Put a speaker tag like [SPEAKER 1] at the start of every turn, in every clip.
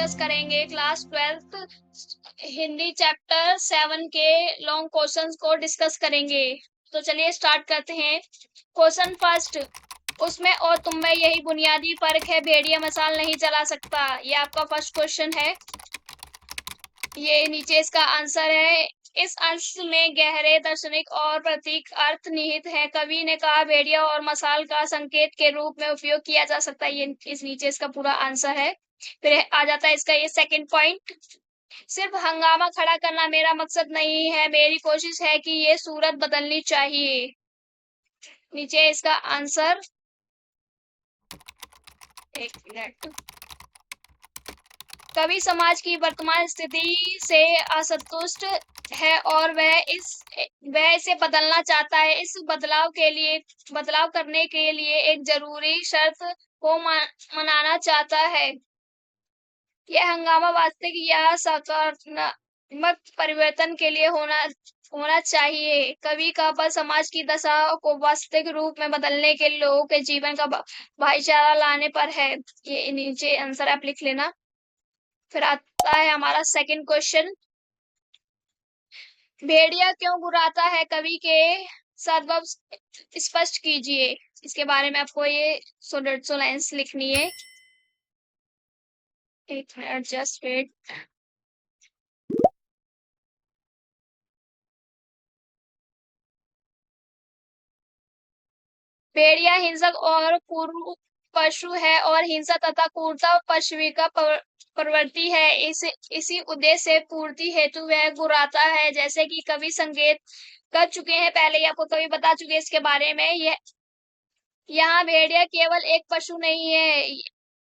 [SPEAKER 1] Discuss करेंगे class 12th Hindi chapter 7 के long questions को डिस्कस करेंगे। तो चलिए स्टार्ट करते हैं। क्वेश्चन फर्स्ट, उसमें और तुम में यही बुनियादी फर्क है, भेड़िया मशाल नहीं चला सकता। ये आपका फर्स्ट क्वेश्चन है। ये नीचे इसका आंसर है। इस अंश में गहरे दार्शनिक और प्रतीक अर्थ निहित है। कवि ने कहा भेड़िया और मशाल का संकेत के रूप में उपयोग किया जा सकता है। ये इस नीचे इसका पूरा आंसर है। फिर आ जाता है इसका ये सेकंड पॉइंट, सिर्फ हंगामा खड़ा करना मेरा मकसद नहीं है, मेरी कोशिश है कि ये सूरत बदलनी चाहिए। नीचे इसका आंसर, एक मिनट। कवि समाज की वर्तमान स्थिति से असंतुष्ट है और वह इसे बदलना चाहता है। इस बदलाव करने के लिए एक जरूरी शर्त को मनाना चाहता है। यह हंगामा वास्तविक या सकारात्मक परिवर्तन के लिए होना चाहिए। कवि का बल समाज की दशा को वास्तविक रूप में बदलने के लिए लोगों के जीवन का भाईचारा लाने पर है। ये नीचे आंसर आप लिख लेना। फिर आता है हमारा सेकंड क्वेश्चन, भेड़िया क्यों गुर्राता है, कवि के सद्भाव स्पष्ट कीजिए। इसके बारे में आपको ये 100 लाइन्स लिखनी है। एक मिनट, जस्ट वेट। भेड़िया हिंसक और क्रूर पशु है और हिंसा तथा क्रूरता पशु का प्रवृत्ति है। इसी उद्देश्य से पूर्ति हेतु वह गुर्राता है। जैसे कि कवि संकेत कर चुके हैं, पहले ही आपको कवि बता चुके हैं इसके बारे में। यहाँ भेड़िया केवल एक पशु नहीं है,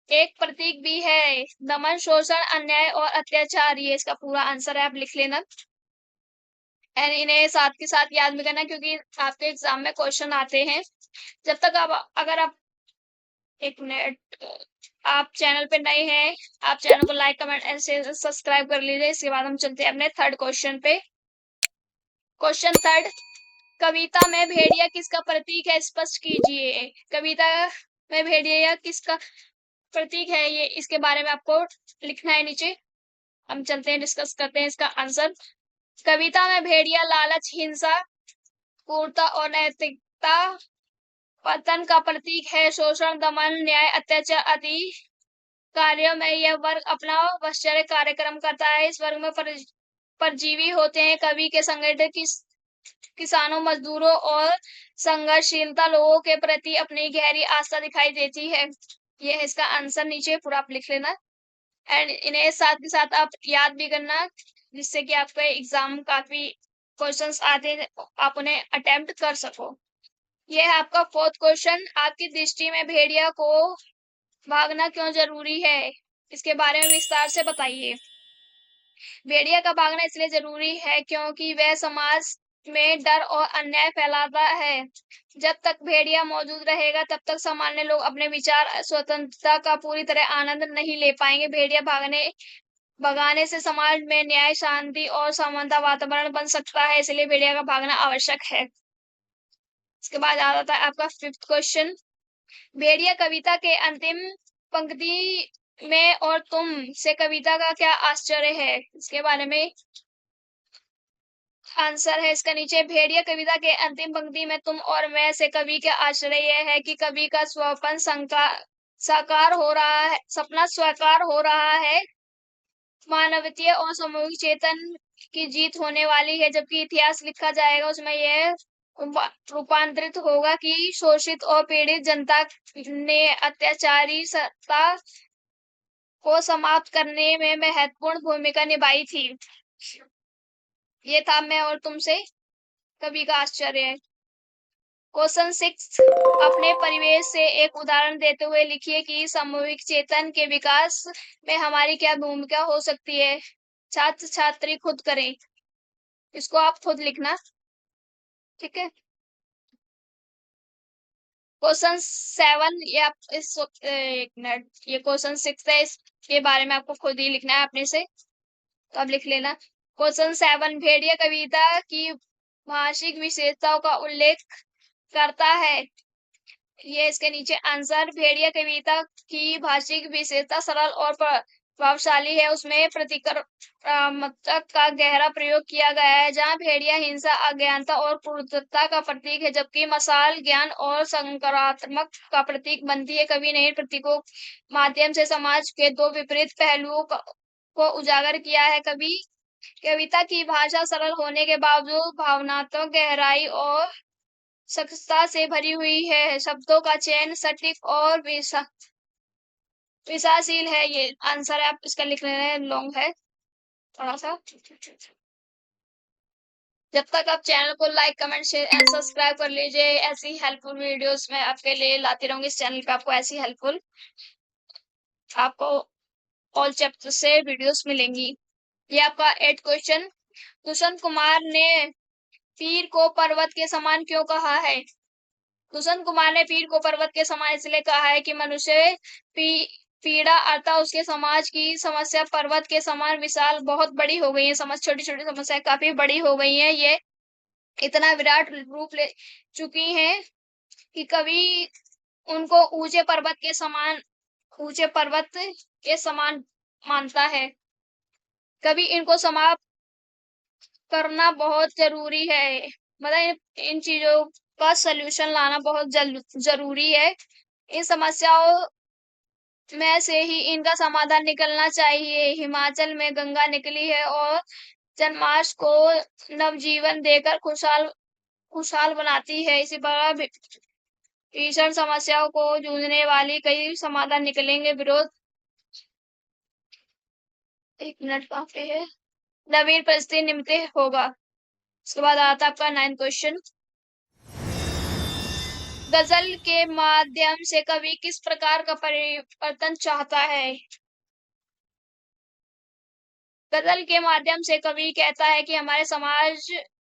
[SPEAKER 1] एक प्रतीक भी है। दमन, शोषण, अन्याय और अत्याचार, ये इसका पूरा आंसर है, आप लिख लेना। एंड इन्हें साथ के साथ याद भी करना, क्योंकि आपके एग्जाम में क्वेश्चन आते हैं। जब तक अगर आप, एक मिनट, आप चैनल पे नए हैं, आप चैनल को लाइक, कमेंट एंड सब्सक्राइब कर लीजिए। इसके बाद हम चलते हैं अपने थर्ड क्वेश्चन पे। क्वेश्चन थर्ड, कविता में भेड़िया किसका प्रतीक है, स्पष्ट कीजिए। कविता में भेड़िया किसका प्रतीक है, ये इसके बारे में आपको लिखना है नीचे। हम चलते हैं, डिस्कस करते हैं इसका आंसर। कविता में भेड़िया लालच, हिंसा, क्रूरता और नैतिकता पतन का प्रतीक है। शोषण, दमन, न्याय, अत्याचार आदि कार्यों में यह वर्ग अपना आश्चर्य कार्यक्रम करता है। इस वर्ग में परजीवी होते हैं। कवि के संगठन किसानों, मजदूरों और संघर्षशीलता लोगों के प्रति अपनी गहरी आस्था दिखाई देती है। यह है इसका आंसर, नीचे पूरा आप लिख लेना। एंड इन्हें साथ के साथ आप याद भी करना, जिससे कि आपके एग्जाम काफी क्वेश्चंस आते हैं, आप उन्हें अटेम्प्ट कर सको। यह है आपका फोर्थ क्वेश्चन, आपकी दृष्टि में भेड़िया को भागना क्यों जरूरी है, इसके बारे में विस्तार से बताइए। भेड़िया का भागना इसलिए जरूरी है क्योंकि वह समाज में डर और अन्याय फैलाता है। जब तक भेड़िया मौजूद रहेगा तब तक सामान्य लोग अपने विचार स्वतंत्रता का पूरी तरह आनंद नहीं ले पाएंगे। भेड़िया भगाने से समाज में न्याय, शांति और समानता वातावरण बन सकता है, इसलिए भेड़िया का भागना आवश्यक है। इसके बाद आ जाता है आपका फिफ्थ क्वेश्चन, भेड़िया कविता के अंतिम पंक्ति में और तुम से कविता का क्या आश्चर्य है, इसके बारे में आंसर है इसका नीचे। भेड़िया कविता के अंतिम पंक्ति में तुम और मैं से कवि का आश्चर्य यह है कि कवि का साकार हो रहा है, सपना साकार हो रहा है। मानवीय और सामूहिक चेतन की जीत होने वाली है, जबकि इतिहास लिखा जाएगा उसमें यह रूपांतरित होगा कि शोषित और पीड़ित जनता ने अत्याचारी सत्ता को समाप्त करने में महत्वपूर्ण भूमिका निभाई थी। ये था मैं और तुमसे कवि का आश्चर्य। क्वेश्चन 6, अपने परिवेश से एक उदाहरण देते हुए लिखिए कि सामूहिक चेतन के विकास में हमारी क्या भूमिका हो सकती है। छात्र छात्री खुद करें, इसको आप खुद लिखना, ठीक है। क्वेश्चन 7, या एक मिनट, ये क्वेश्चन 6 है, इसके बारे में आपको खुद ही लिखना है अपने से, तो अब लिख लेना। क्वेश्चन 7, भेड़िया कविता की भाषिक विशेषताओं का उल्लेख करता है। ये इसके नीचे आंसर, भेड़िया कविता की भाषिक विशेषता सरल और प्रभावशाली है उसमें प्रतिक्रामकता का गहरा प्रयोग किया गया है। जहाँ भेड़िया हिंसा, अज्ञानता और क्रूरता का प्रतीक है, जबकि मशाल ज्ञान और सकारात्मक का प्रतीक बनती है। कवि ने इन प्रतीकों माध्यम से समाज के दो विपरीत पहलुओं को उजागर किया है। कविता की भाषा सरल होने के बावजूद भावनात्मक गहराई और सख्तता से भरी हुई है। शब्दों का चयन सटीक और विचारशील है। ये आंसर है, आप इसका लिख रहे हैं, लॉन्ग है थोड़ा सा। जब तक आप चैनल को like, comment, share and subscribe कर लीजिए, ऐसी हेल्पफुल वीडियोस मैं आपके लिए लाती रहूंगी इस चैनल पे। आपको ऐसी हेल्पफुल, आपको ऑल चैप्टर से वीडियोस मिलेंगी। ये आपका 8 क्वेश्चन। दुष्यंत कुमार ने पीर को पर्वत के समान क्यों कहा है? दुष्यंत कुमार ने पीर को पर्वत के समान इसलिए कहा है कि मनुष्य पी, पीड़ा अर्थात उसके समाज की समस्या पर्वत के समान विशाल, बहुत बड़ी हो गई है। छोटी छोटी समस्या काफी बड़ी हो गई है। ये इतना विराट रूप ले चुकी हैं कि कभी उनको ऊंचे पर्वत के समान मानता है। कभी इनको समाप्त करना बहुत जरूरी है। मतलब इन चीजों का सलूशन लाना बहुत जरूरी है। इन समस्याओं में से ही इनका समाधान निकलना चाहिए। हिमाचल में गंगा निकली है और जनमाश को नवजीवन देकर खुशहाल खुशहाल बनाती है। इसी प्रकार भीषण समस्याओं को जूझने वाली कई समाधान निकलेंगे। विरोध, 1 मिनट काफी है। नवीन परिस्थिति निम्नलिखित होगा। उसके बाद आता है आपका 9th क्वेश्चन। गजल के माध्यम से कवि किस प्रकार का परिवर्तन चाहता है? गजल के माध्यम से कवि कहता है कि हमारे समाज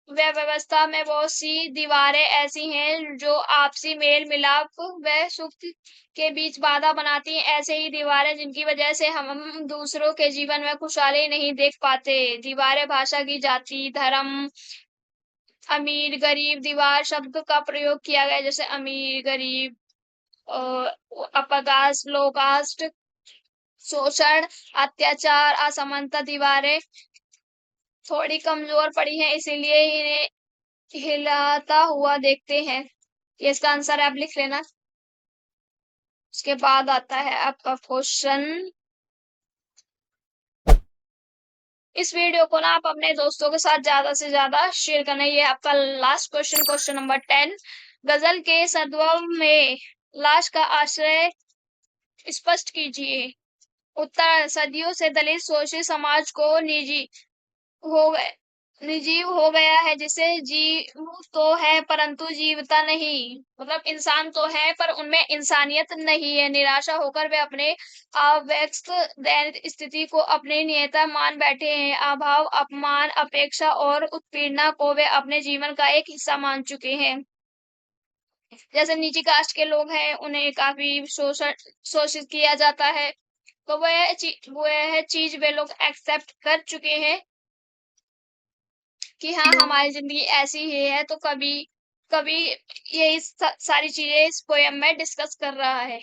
[SPEAKER 1] व व्यवस्था में बहुत सी दीवारें ऐसी हैं जो आपसी मेल मिलाप व सुख के बीच बाधा बनाती हैं। ऐसे ही दीवारें जिनकी वजह से हम दूसरों के जीवन में खुशहाली नहीं देख पाते। दीवारें भाषा की, जाति, धर्म, अमीर गरीब, दीवार शब्द का प्रयोग किया गया है, जैसे अमीर गरीब, अपकास्ट, लो कास्ट, शोषण, अत्याचार, असमानता। दीवारें थोड़ी कमजोर पड़ी हैं, इसीलिए इन्हें हिलाता हुआ देखते हैं। ये इसका आंसर आप लिख लेना। उसके बाद आता है आपका क्वेश्चन। इस वीडियो को ना आप अपने दोस्तों के साथ ज्यादा से ज्यादा शेयर करना। ये आपका लास्ट क्वेश्चन, क्वेश्चन नंबर 10। गजल के सद्भाव में लाश का आश्रय स्पष्ट कीजिए। उत्तर, सदियों से दलित शोषित समाज को हो गए निर्जीव हो गया है, जिसे जीव तो है परंतु जीवता नहीं। मतलब इंसान तो है पर उनमें इंसानियत नहीं है। निराशा होकर वे अपने अव्यक्त दैनिक स्थिति को अपनी नियता मान बैठे हैं। अभाव, अपमान, अपेक्षा और उत्पीड़ना को वे अपने जीवन का एक हिस्सा मान चुके हैं। जैसे नीची कास्ट के लोग हैं, उन्हें काफी शोषित किया जाता है, तो वह चीज वे लोग एक्सेप्ट कर चुके हैं कि हाँ, हमारी जिंदगी ऐसी ही है। तो कभी कभी यही सारी चीजें इस पोयम में डिस्कस कर रहा है।